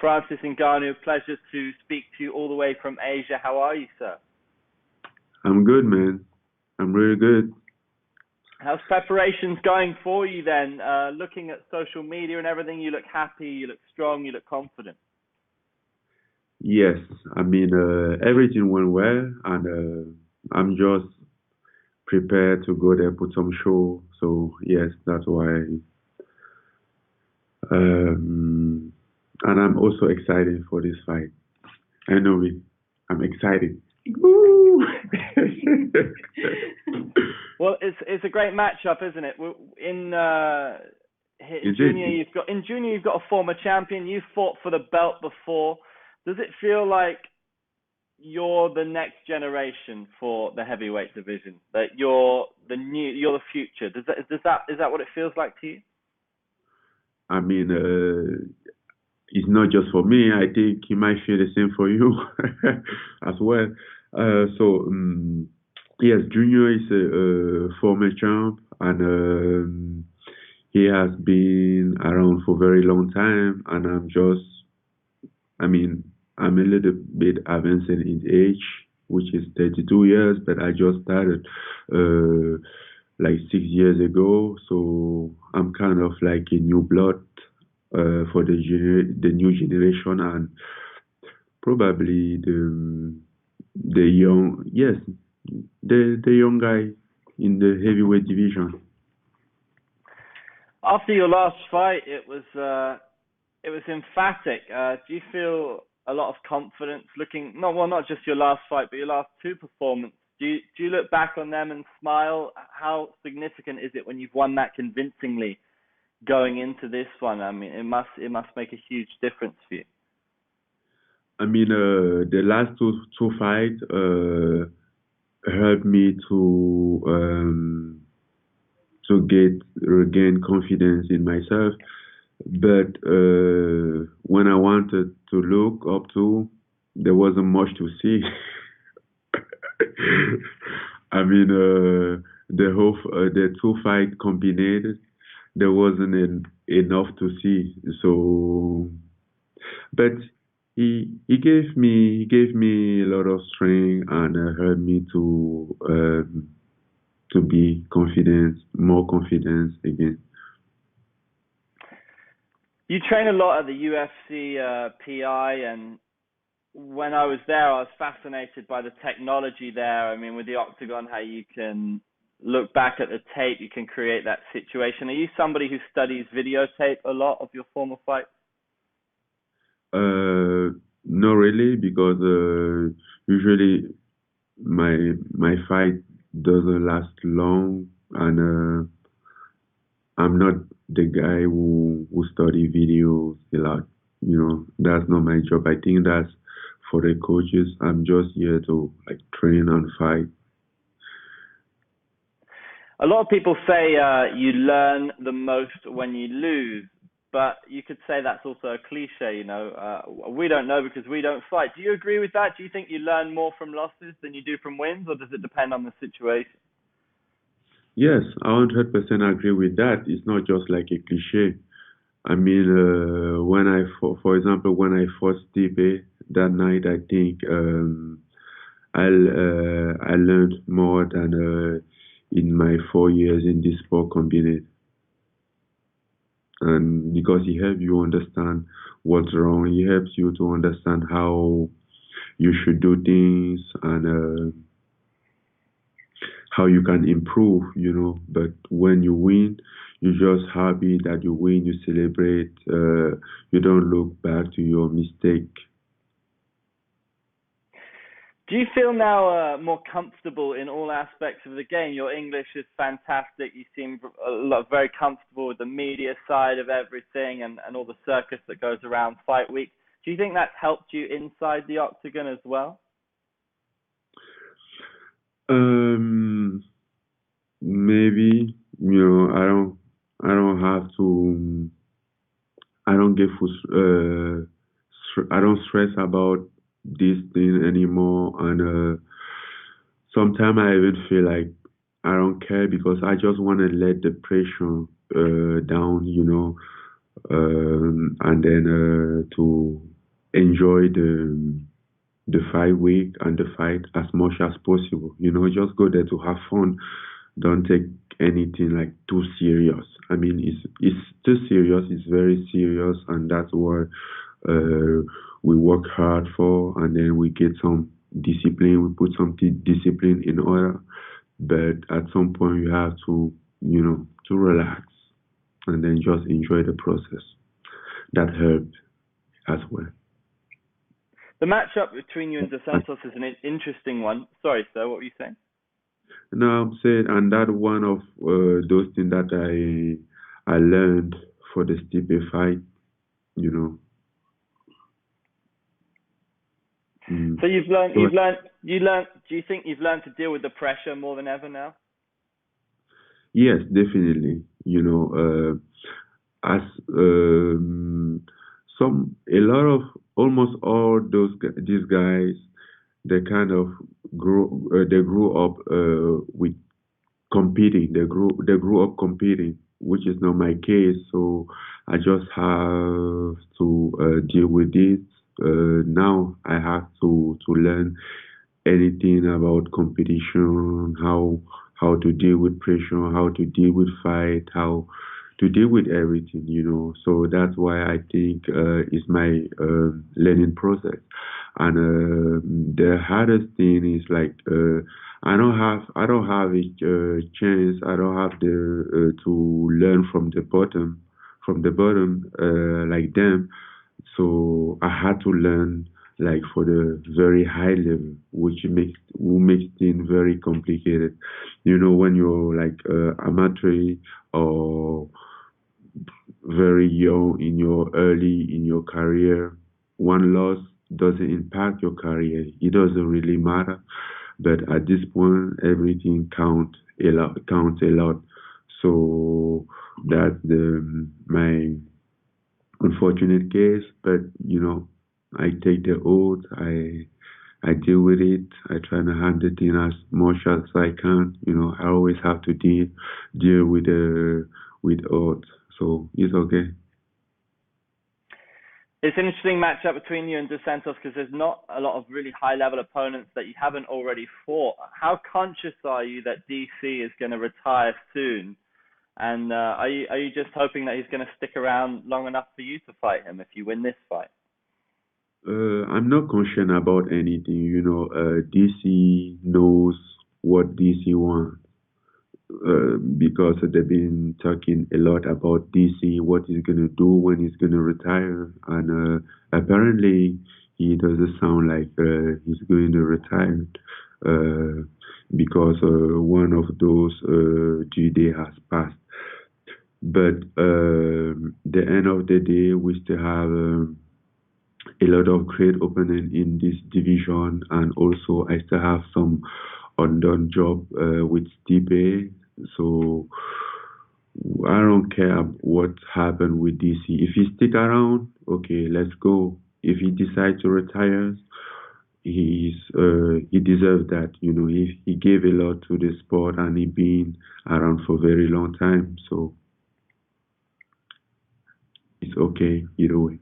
Francis Ngannou, pleasure to speak to you all the way from Asia. How are you, sir? I'm good, man. I'm really good. How's preparations going for you then? Looking at social media and everything, you look happy, you look strong, you look confident. Yes, everything went well, and I'm just prepared to go there, put some show. So yes, that's why. Um, and I'm also excited for this fight. I know it. I'm excited. Woo! Well, it's a great matchup, isn't it? In in Is junior, it? you've got a former champion. You fought for the belt before. Does it feel like you're the next generation for the heavyweight division? That you're the future. Is that what it feels like to you? I mean, it's not just for me. I think he might feel the same for you as well. So yes, Junior is a former champ, and he has been around for a very long time. And I mean, I'm a little bit advanced in age, which is 32 years, but I just started uh, like 6 years ago. So I'm kind of like a new blood for the new generation, and probably the young, yes, the young guy in the heavyweight division. After your last fight, it was emphatic. Do you feel a lot of confidence looking not just your last fight, but your last two performances? Do you look back on them and smile? How significant is it when you've won that convincingly going into this one? I mean, it must make a huge difference for you. The last two fights helped me to get regain confidence in myself. But when I wanted to look up to, there wasn't much to see. The two fight combined, there wasn't enough to see. So, but he gave me a lot of strength, and helped me to be confident, more confidence again. You train a lot at the UFC PI, and when I was there, I was fascinated by the technology there. I mean, with the octagon, how you can look back at the tape, you can create that situation. Are you somebody who studies videotape a lot of your former fights? Not really, because usually my fight doesn't last long, and I'm not the guy who study videos a lot. That's not my job. I think that's for the coaches. I'm just here to like train and fight. A lot of people say you learn the most when you lose, but you could say that's also a cliche. We don't know because we don't fight. Do you agree with that? Do you think you learn more from losses than you do from wins, or does it depend on the situation? Yes, I 100% agree with that. It's not just like a cliche. For example, when I fought Stipe that night, I think I learned more than in my 4 years in this sport combined, and because he helps you understand what's wrong, he helps you to understand how you should do things, and how you can improve. But when you win, you're just happy that you win. You celebrate. You don't look back to your mistake. Do you feel now more comfortable in all aspects of the game? Your English is fantastic. You seem very comfortable with the media side of everything, and all the circus that goes around fight week. Do you think that's helped you inside the octagon as well? Um, Maybe, I don't have to. I don't get I don't stress about this thing anymore, and sometimes I even feel like I don't care, because I just want to let the pressure down. and then to enjoy the fight week and the fight as much as possible. Just go there to have fun. Don't take anything like too serious. I mean, it's too serious. It's very serious, and that's what uh, we work hard for, and then we get some discipline. We put some discipline in order, but at some point you have to relax and then just enjoy the process. That helped as well. The matchup between you and Dos Santos is an interesting one. Sorry, sir, what were you saying? No, I'm saying, and that one of those things that I learned for the Stipe fight, you know. So Mm. you've But learned, do you think you've learned to deal with the pressure more than ever now? yes, definitely, as a lot of almost all these guys, they kind of grew up with competing. They grew up competing, which is not my case. So I just have to deal with it. Now I have to learn anything about competition, how to deal with pressure, how to deal with fight, how to deal with everything. So that's why I think it's my learning process. And the hardest thing is like I don't have a chance. I don't have the to learn from the bottom like them. So I had to learn like for the very high level, which makes things very complicated. When you're like amateur or very young early in your career, one loss doesn't impact your career. It doesn't really matter. But at this point, everything counts a lot. So that's my unfortunate case. But I take the oath. I deal with it. I try to handle it as much as I can. I always have to deal with odds. So it's okay. It's an interesting matchup between you and Dos Santos because there's not a lot of really high level opponents that you haven't already fought. How conscious are you that DC is going to retire soon? And are you just hoping that he's going to stick around long enough for you to fight him if you win this fight? I'm not concerned about anything. DC knows what DC wants because they've been talking a lot about DC, what he's gonna do when he's gonna retire, and apparently he doesn't sound like he's going to retire uh, because one of those G-Day has passed. But the end of the day, we still have a lot of great opening in this division, and also I still have some undone job with Stipe. So I don't care what happened with DC. If he stick around, okay, let's go. If he decides to retire, he deserves that. He gave a lot to the sport and he been around for a very long time. So it's okay either way.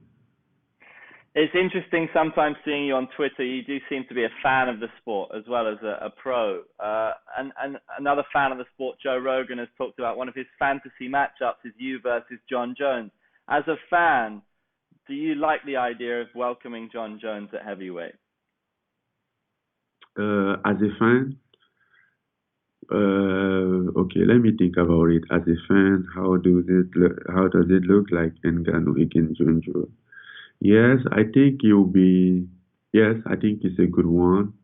It's interesting sometimes seeing you on Twitter. You do seem to be a fan of the sport as well as a pro. And another fan of the sport, Joe Rogan, has talked about one of his fantasy matchups is you versus John Jones. As a fan, do you like the idea of welcoming John Jones at heavyweight? As a fan, okay, let me think about it. As a fan, how does it look like Ngannou against John Jones? Yes, I think you'll be. Yes, I think it's a good one.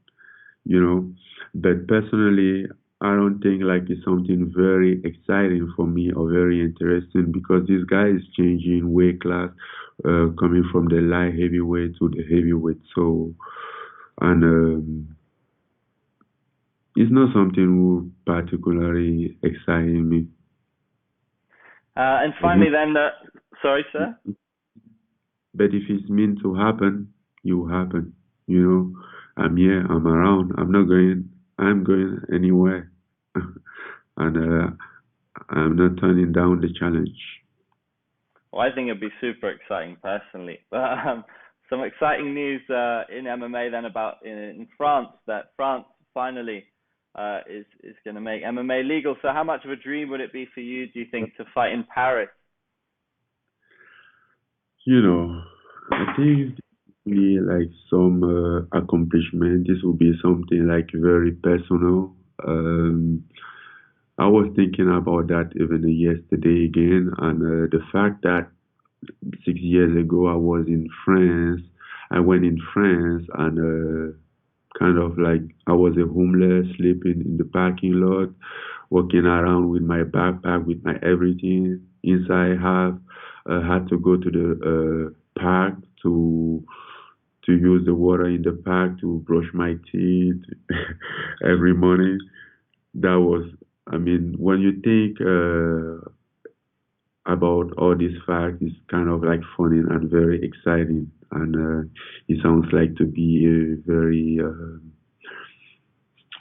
You know, but personally, I don't think like it's something very exciting for me or very interesting because this guy is changing weight class, coming from the light heavyweight to the heavyweight. So, and it's not something who particularly exciting me. And Mhm. finally, then, sorry, sir. But if it's meant to happen, it will happen. You know, I'm here, I'm around, I'm going anywhere. And I'm not turning down the challenge. Well, I think it'd be super exciting personally. But some exciting news in MMA then about in France that France finally is going to make MMA legal. So how much of a dream would it be for you, do you think, to fight in Paris? You know, I think be like some accomplishment. This will be something like very personal. Um, I was thinking about that even yesterday again, and the fact that 6 years ago I was in France. I went in France and kind of like I was a homeless, sleeping in the parking lot, walking around with my backpack, with my everything inside. Have had to go to the park to use the water in the park to brush my teeth every morning. That was, I mean, when you think about all these facts, it's kind of like funny and very exciting, and it sounds like to be a very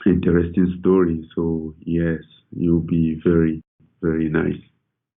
interesting story. So yes, you'll be very, very nice.